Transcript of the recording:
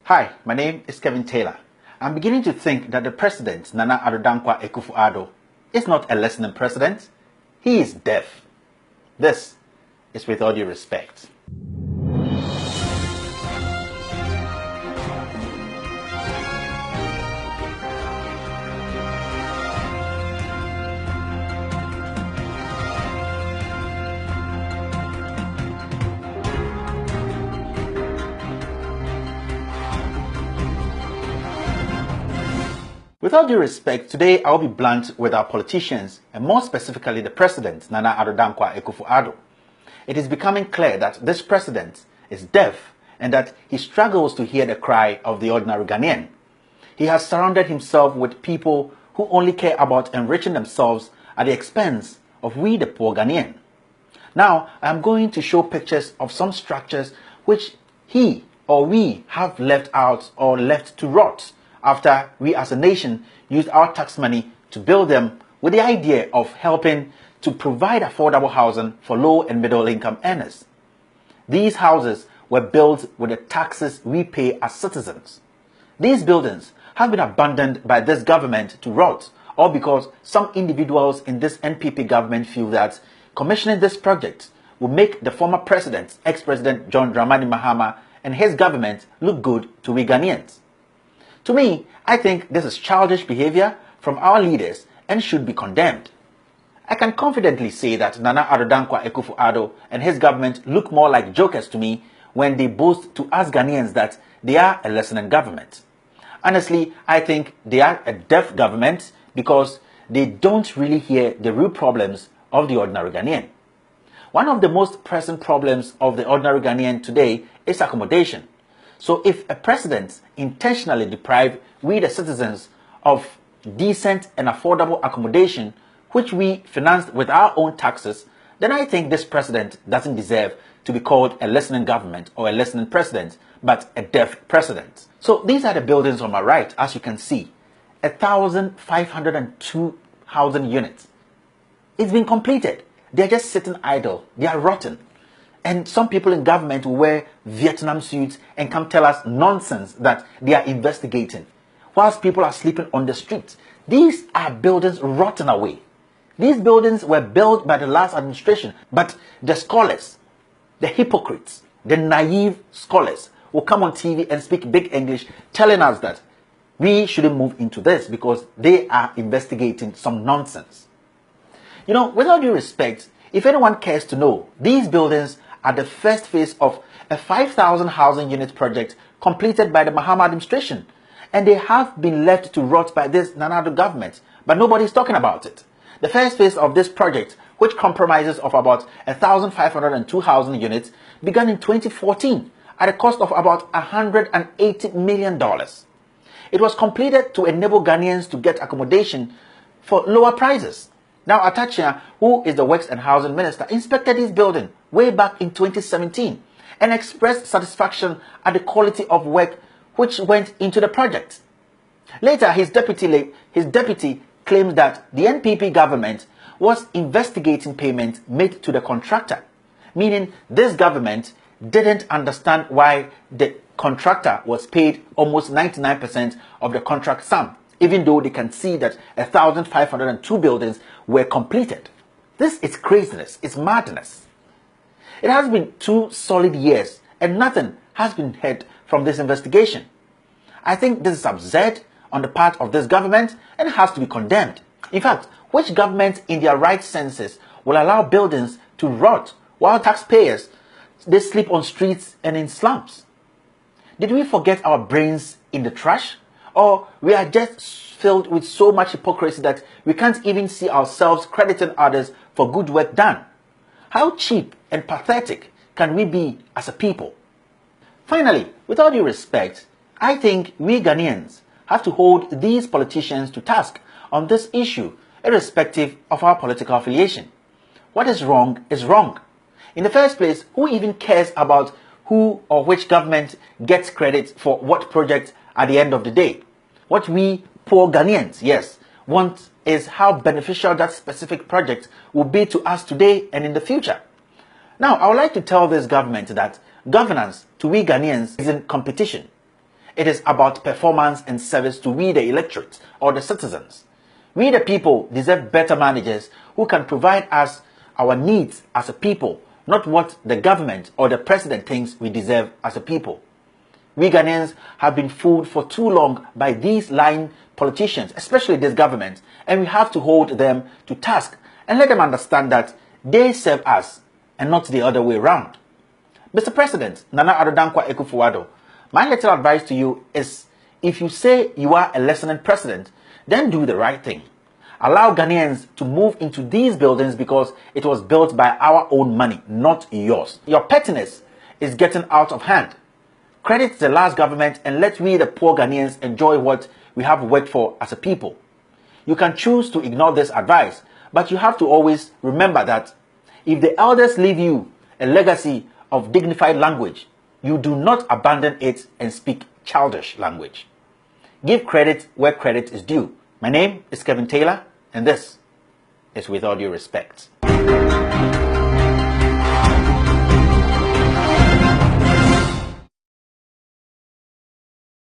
Hi, my name is Kevin Taylor. I'm beginning to think that the president, Nana Addo Dankwa Akufo-Addo, is not a listening president. He is deaf. This is With All Due Respect. With all due respect, today I'll be blunt with our politicians, and more specifically the president, Nana Addo Dankwa Akufo-Addo. It is becoming clear that this president is deaf and that he struggles to hear the cry of the ordinary Ghanaian. He has surrounded himself with people who only care about enriching themselves at the expense of we the poor Ghanaian. Now, I am going to show pictures of some structures which he or we have left out or left to rot after we as a nation used our tax money to build them with the idea of helping to provide affordable housing for low and middle income earners. These houses were built with the taxes we pay as citizens. These buildings have been abandoned by this government to rot, or because some individuals in this NPP government feel that commissioning this project will make the former president, ex-president John Dramani Mahama, and his government look good to we Ghanaians. To me, I think this is childish behavior from our leaders and should be condemned. I can confidently say that Nana Addo Dankwa Akufo-Addo and his government look more like jokers to me when they boast to us Ghanaians that they are a listening government. Honestly, I think they are a deaf government because they don't really hear the real problems of the ordinary Ghanaian. One of the most pressing problems of the ordinary Ghanaian today is accommodation. So if a president intentionally deprives we the citizens of decent and affordable accommodation, which we financed with our own taxes, then I think this president doesn't deserve to be called a listening government or a listening president, but a deaf president. So these are the buildings on my right, as you can see. 1,502 housing units. It's been completed. They're just sitting idle. They are rotten. And some people in government will wear Vietnam suits and come tell us nonsense that they are investigating, whilst people are sleeping on the streets. These are buildings rotten away. These buildings were built by the last administration, but the scholars, the hypocrites, the naive scholars will come on TV and speak big English telling us that we shouldn't move into this because they are investigating some nonsense. You know, with all due respect, if anyone cares to know, these buildings are the first phase of a 5,000 housing unit project completed by the Mahama administration, and they have been left to rot by this Nana Addo government, but nobody's talking about it. The first phase of this project, which comprises of about 1,502 housing units, began in 2014 at a cost of about $180 million. It was completed to enable Ghanaians to get accommodation for lower prices. Now, Atachia, who is the Works and Housing Minister, inspected this building way back in 2017 and expressed satisfaction at the quality of work which went into the project. Later, his deputy claimed that the NPP government was investigating payments made to the contractor, meaning this government didn't understand why the contractor was paid almost 99% of the contract sum, even though they can see that 1,502 buildings were completed. This is craziness, it's madness. It has been 2 solid years and nothing has been heard from this investigation. I think this is absurd on the part of this government and has to be condemned. In fact, which government in their right senses will allow buildings to rot while taxpayers, they sleep on streets and in slums? Did we forget our brains in the trash? Or we are just filled with so much hypocrisy that we can't even see ourselves crediting others for good work done? How cheap and pathetic can we be as a people? Finally, with all due respect, I think we Ghanaians have to hold these politicians to task on this issue, irrespective of our political affiliation. What is wrong is wrong. In the first place, who even cares about who or which government gets credit for what project at the end of the day? What we poor Ghanaians, yes, want is how beneficial that specific project will be to us today and in the future. Now, I would like to tell this government that governance to we Ghanaians is in competition. It is about performance and service to we the electorate or the citizens. We the people deserve better managers who can provide us our needs as a people, not what the government or the president thinks we deserve as a people. We Ghanaians have been fooled for too long by these lying politicians, especially this government, and we have to hold them to task and let them understand that they serve us and not the other way around. Mr. President, Nana Addo Dankwa Akufo-Addo, my little advice to you is, if you say you are a listening president, then do the right thing. Allow Ghanaians to move into these buildings because it was built by our own money, not yours. Your pettiness is getting out of hand. Credit the last government and let we the poor Ghanaians enjoy what we have worked for as a people. You can choose to ignore this advice, but you have to always remember that if the elders leave you a legacy of dignified language, you do not abandon it and speak childish language. Give credit where credit is due. My name is Kevin Taylor, and this is With All Due Respect.